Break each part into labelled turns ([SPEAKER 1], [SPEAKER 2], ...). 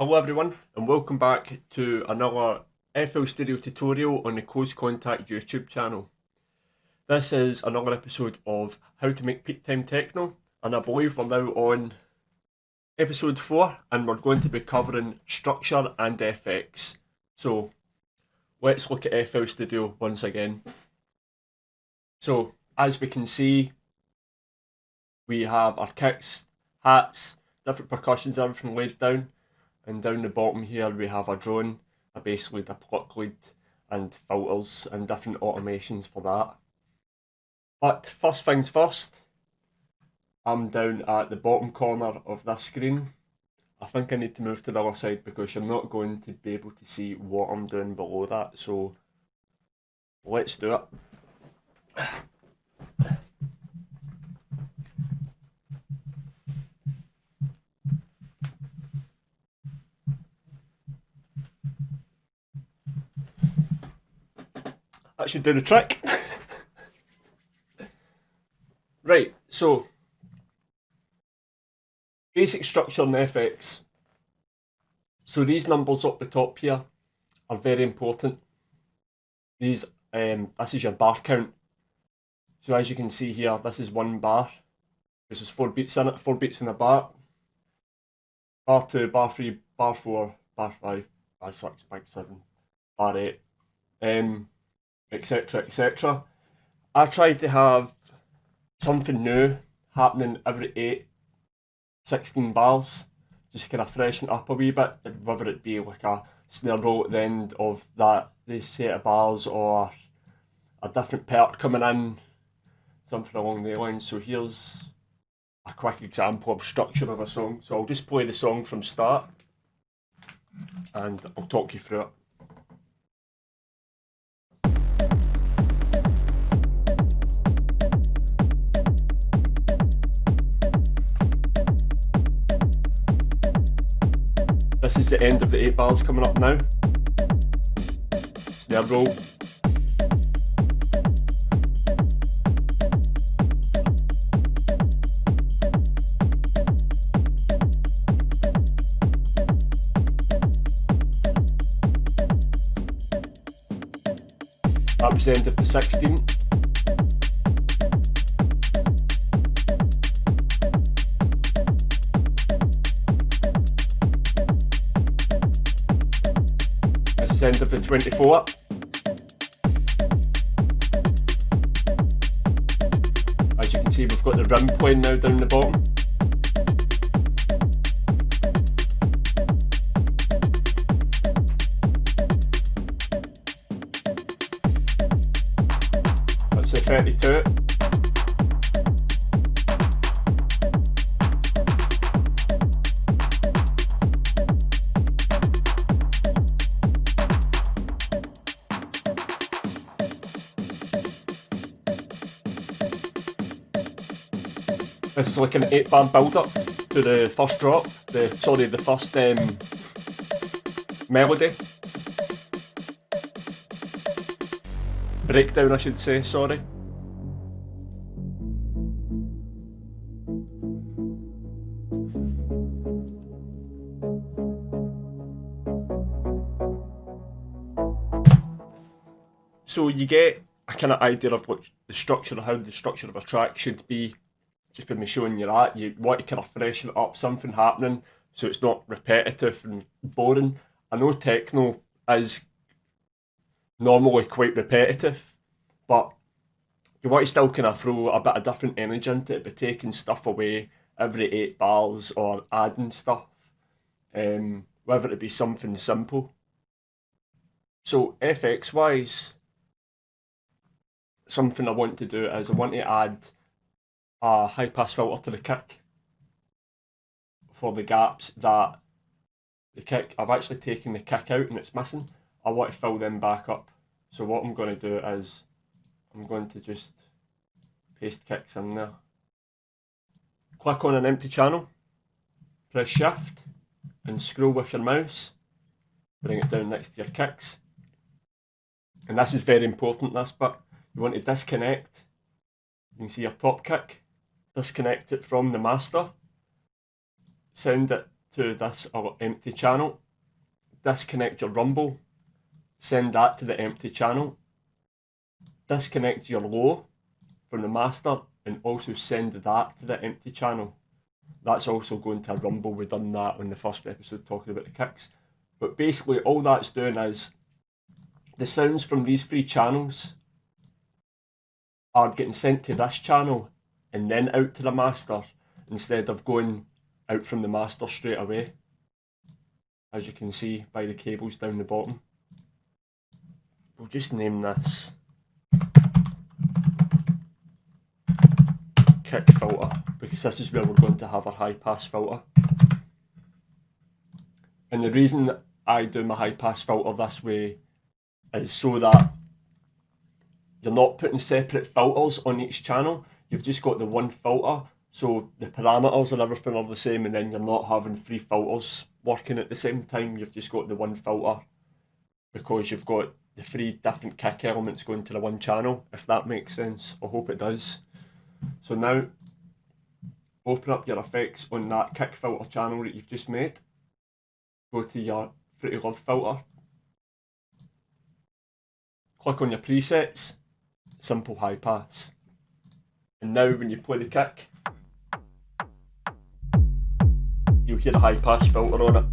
[SPEAKER 1] Hello everyone and welcome back to another FL Studio tutorial on the Close Contact YouTube channel. This is another episode of how to make peak time techno, and I believe we're now on episode 4 and we're going to be covering structure and FX. So let's look at FL Studio once again. So as we can see, we have our kicks, hats, different percussions, everything laid down. And down the bottom here we have a drone, a bass lead, a pluck lead, and filters and different automations for that. But first things first, I'm down at the bottom corner of this screen. I think I need to move to the other side because you're not going to be able to see what I'm doing below that. So let's do it. That should do the trick. Right, so basic structure and FX. So these numbers up the top here are very important. This is your bar count. So as you can see here, this is 1 bar. This is 4 beats in it, 4 beats in the bar. Bar 2, bar 3, bar 4, bar 5, bar 6, bar 7, bar 8. Etc, etc. I try to have something new happening every 8, 16 bars, just kind of freshen up a wee bit, whether it be like a snare roll at the end of this set of bars or a different part coming in, something along the lines. So here's a quick example of structure of a song. So I'll just play the song from start and I'll talk you through it. This is the end of the 8 bars coming up now. Snare roll. That was the end of the 16. End of the 24. As you can see, we've got the rim playing now down the bottom. That's the 32. This is like an 8 bar build up to the first drop, the first melody. Breakdown, I should say, sorry. So you get a kind of idea of what the structure, how the structure of a track should be. Just by me showing you that, you want to kind of freshen it up, something happening, so it's not repetitive and boring. I know techno is normally quite repetitive, but you want to still kind of throw a bit of different energy into it by taking stuff away every 8 bars or adding stuff, whether it be something simple. So FX wise, something I want to do is I want to add a high pass filter to the kick for the gaps that the kick, I've actually taken the kick out and it's missing. I want to fill them back up. So what I'm going to do is I'm going to just paste kicks in there. Click on an empty channel, press shift and scroll with your mouse, bring it down next to your kicks. And this is very important, this bit. You want to disconnect. You can see your top kick. Disconnect it from the master. Send it to this empty channel, disconnect your rumble, send that to the empty channel, disconnect your low from the master, and also send that to the empty channel. That's also going to a rumble. We've done that on the first episode talking about the kicks. But basically all that's doing is the sounds from these three channels are getting sent to this channel and then out to the master instead of going out from the master straight away, as you can see by the cables down the bottom. We'll just name this kick filter, because this is where we're going to have our high pass filter. And the reason I do my high pass filter this way is so that you're not putting separate filters on each channel. You've just got the one filter, so the parameters and everything are the same, and then you're not having three filters working at the same time. You've just got the one filter because you've got the three different kick elements going to the one channel, if that makes sense. I hope it does. So now, open up your effects on that kick filter channel that you've just made. Go to your Fruity Love filter. Click on your presets, simple high pass. And now when you play the kick, you'll hear a high pass filter on it.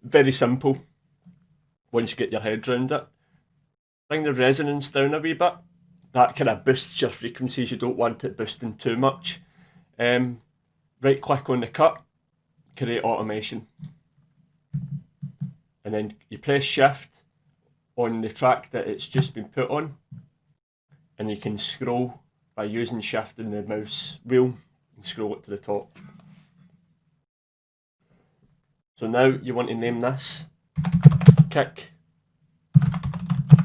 [SPEAKER 1] Very simple once you get your head around it. Bring the resonance down a wee bit. That kind of boosts your frequencies. You don't want it boosting too much. Right click on the cut, create automation. And then you press shift on the track that it's just been put on, and you can scroll by using shift in the mouse wheel and scroll it to the top. So now you want to name this kick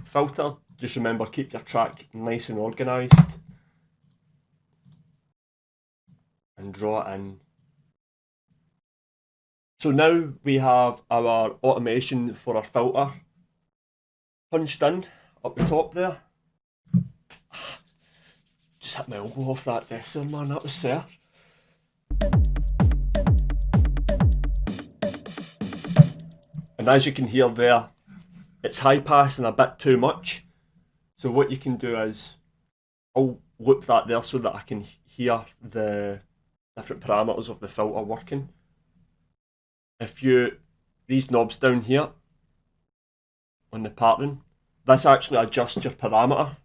[SPEAKER 1] filter. Just remember, keep your track nice and organised and draw it in. So now we have our automation for our filter punched in up the top there. Just hit my elbow off that desk there, man, that was fair. And as you can hear there, it's high passing a bit too much. So what you can do is, I'll loop that there so that I can hear the different parameters of the filter working. If these knobs down here on the pattern, this actually adjusts your parameter.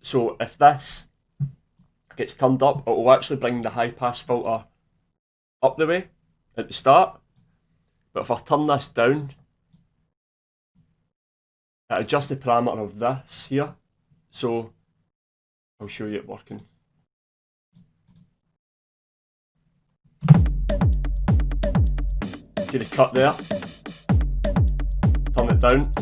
[SPEAKER 1] So if this gets turned up, it will actually bring the high pass filter up the way at the start. But if I turn this down, it adjusts the parameter of this here. So I'll show you it working. See the cut there? Turn it down.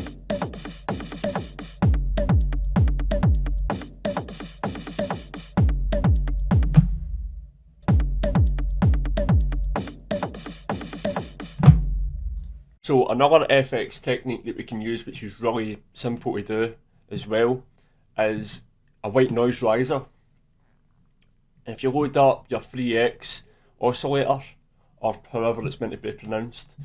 [SPEAKER 1] So another FX technique that we can use, which is really simple to do as well, is a white noise riser. If you load up your 3X oscillator, or however it's meant to be pronounced,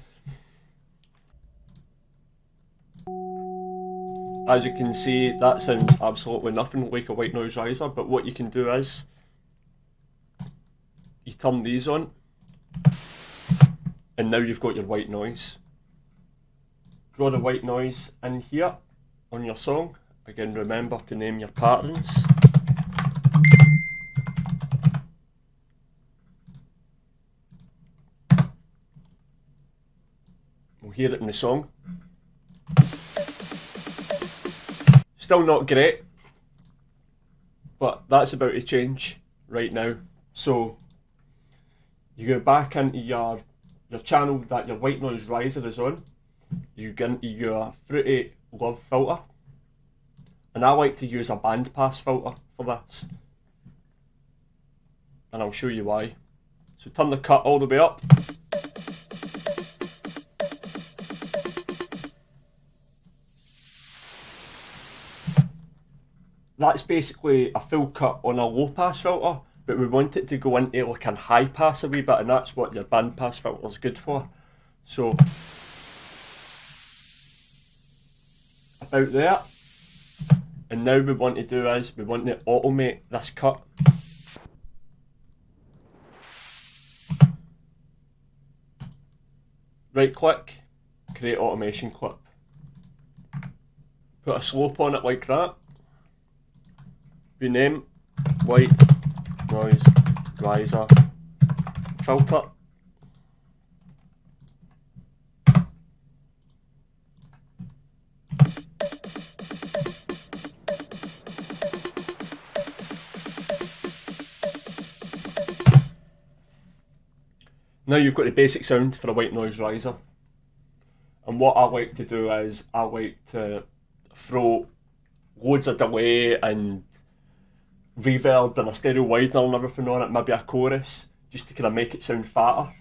[SPEAKER 1] as you can see, that sounds absolutely nothing like a white noise riser, but what you can do is you turn these on, and now you've got your white noise. Draw the white noise in here on your song. Again, remember to name your patterns. We'll hear it in the song. Still not great, but that's about to change right now. So you go back into your channel that your white noise riser is on. You get into your Fruity Love filter, and I like to use a band pass filter for this, and I'll show you why. So turn the cut all the way up. that's basically a full cut on a low pass filter, but we want it to go into like a high pass a wee bit, and that's what your band pass filter is good for. So about there, and now we want to do is we want to automate this cut. Right click, create automation clip. Put a slope on it like that. Rename white noise riser filter. Now you've got the basic sound for a white noise riser. And what I like to do is I like to throw loads of delay and reverb and a stereo widener and everything on it, maybe a chorus, just to kind of make it sound fatter.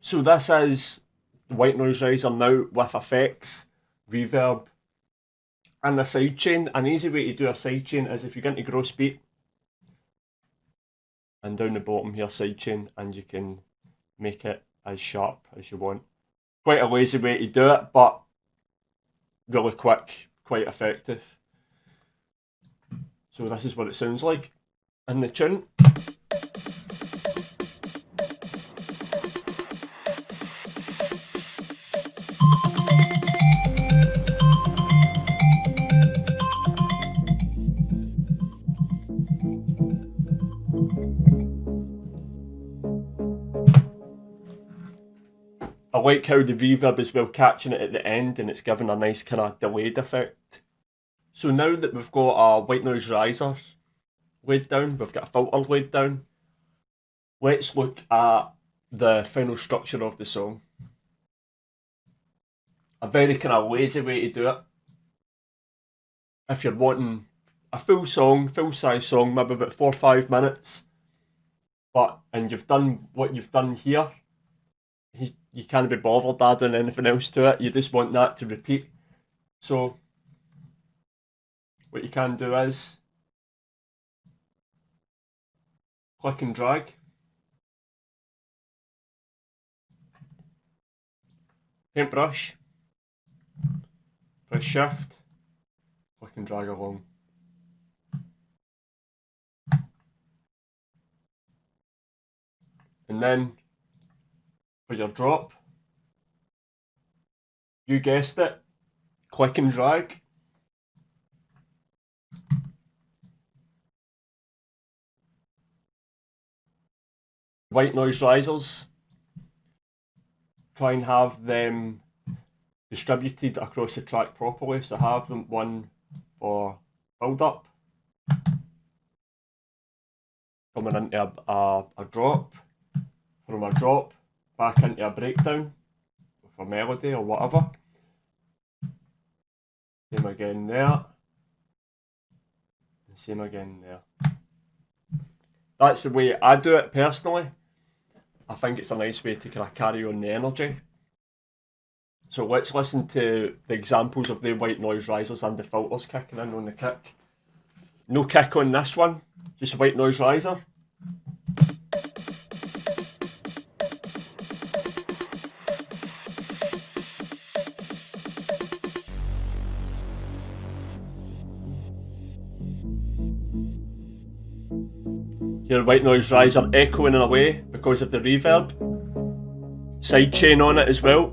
[SPEAKER 1] So this is the white noise riser now with effects, reverb, and a sidechain. An easy way to do a sidechain is if you go into gross beat, and down the bottom here sidechain, and you can make it as sharp as you want. Quite a lazy way to do it, but really quick, quite effective. So this is what it sounds like in the tune. I like how the reverb is well catching it at the end, and it's giving a nice kind of delayed effect. So now that we've got our white noise riser laid down, we've got a filter laid down, let's look at the final structure of the song. A very kind of lazy way to do it. If you're wanting a full song, full size song, maybe about 4 or 5 minutes, and you've done what you've done here, you can't be bothered adding anything else to it. You just want that to repeat. So what you can do is click and drag. Paintbrush. Press shift. Click and drag along. And then for your drop, you guessed it, click and drag. White noise risers, try and have them distributed across the track properly, so have them one for build up, coming into a drop, from a drop back into a breakdown with a melody or whatever. Same again there, and same again there. That's the way I do it personally. I think it's a nice way to kind of carry on the energy. So let's listen to the examples of the white noise risers and the filters kicking in on the kick. No kick on this one, just a white noise riser. Your white noise riser echoing away because of the reverb. Sidechain on it as well.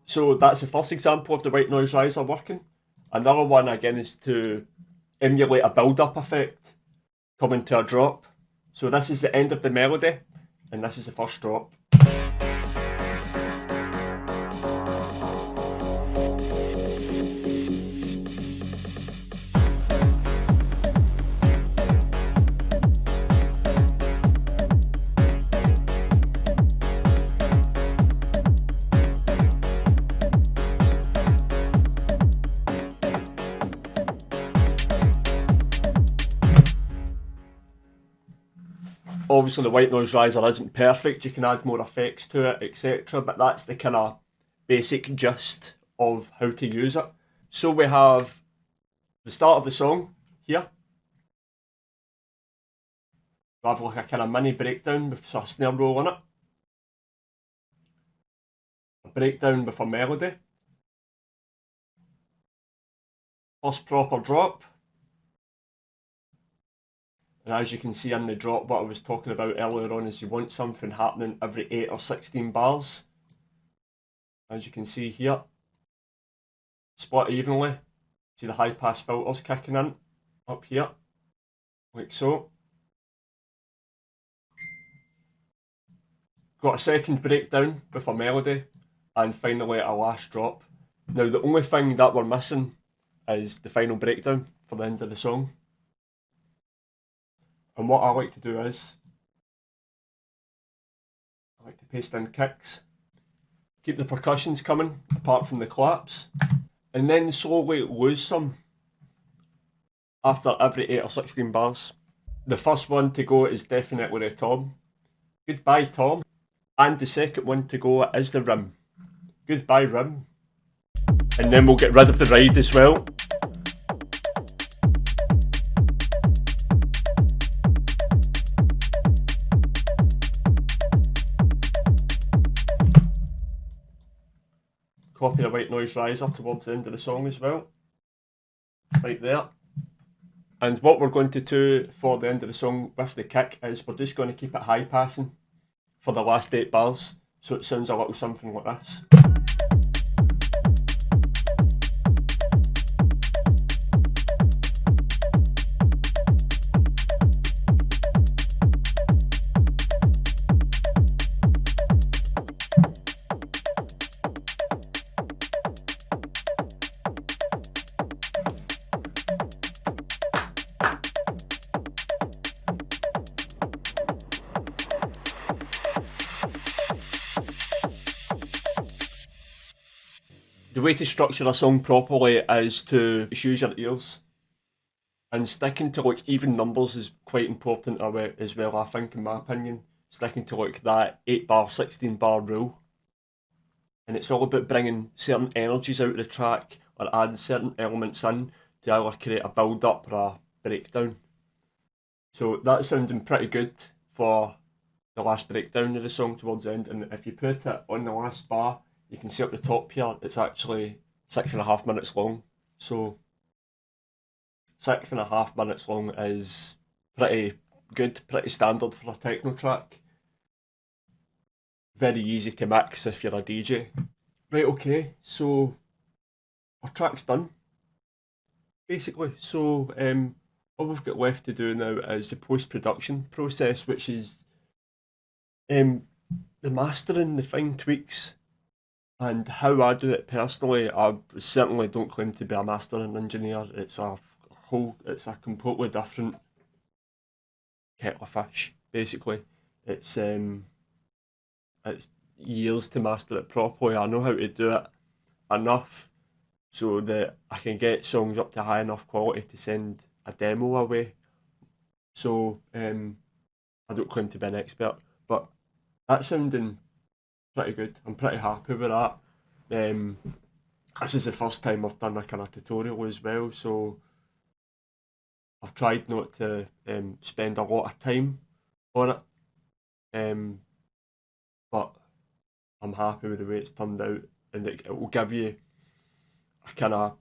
[SPEAKER 1] So that's the first example of the white noise riser working. Another one again is to emulate a build-up effect coming to a drop. So this is the end of the melody, and this is the first drop. Obviously the white noise riser isn't perfect, you can add more effects to it, etc. But that's the kind of basic gist of how to use it. So we have the start of the song here. We have like a kind of mini breakdown with a snare roll in it. A breakdown with a melody. First proper drop. And as you can see in the drop, what I was talking about earlier on is you want something happening every 8 or 16 bars. As you can see here. Split evenly. See the high pass filters kicking in up here. Like so. Got a second breakdown with a melody. And finally a last drop. Now the only thing that we're missing is the final breakdown for the end of the song. And what I like to do is, I like to paste in kicks, keep the percussions coming apart from the claps, and then slowly lose some after every 8 or 16 bars. The first one to go is definitely the tom. Goodbye tom. And the second one to go is the rim. Goodbye rim. And then we'll get rid of the ride as well. Copy the white noise riser towards the end of the song as well. Right there. And what we're going to do for the end of the song with the kick is we're just going to keep it high passing for the last 8 bars. So it sounds a little something like this. The way to structure a song properly is to use your ears, and sticking to like even numbers is quite important as well, I think, in my opinion. Sticking to like that 8 bar, 16 bar rule. And it's all about bringing certain energies out of the track or adding certain elements in to either create a build up or a breakdown. So that's sounding pretty good for the last breakdown of the song towards the end, and if you put it on the last bar, you can see up the top here, it's actually 6.5 minutes long. So 6.5 minutes long is pretty good, pretty standard for a techno track. Very easy to mix if you're a DJ. Right, okay, so our track's done, basically. So all we've got left to do now is the post-production process, which is the mastering, the fine tweaks. And how I do it personally, I certainly don't claim to be a mastering engineer. It's a completely different kettle of fish, basically. It's years to master it properly. I know how to do it enough so that I can get songs up to high enough quality to send a demo away. So I don't claim to be an expert, but that's sounding pretty good. I'm pretty happy with that. This is the first time I've done a kind of tutorial as well, so I've tried not to spend a lot of time on it, but I'm happy with the way it's turned out, and it will give you a kind of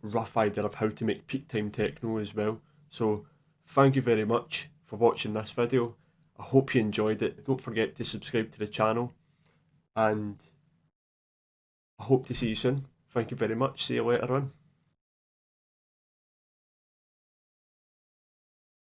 [SPEAKER 1] rough idea of how to make peak time techno as well. So thank you very much for watching this video. I hope you enjoyed it. Don't forget to subscribe to the channel, and I hope to see you soon. Thank you very much. See you later on.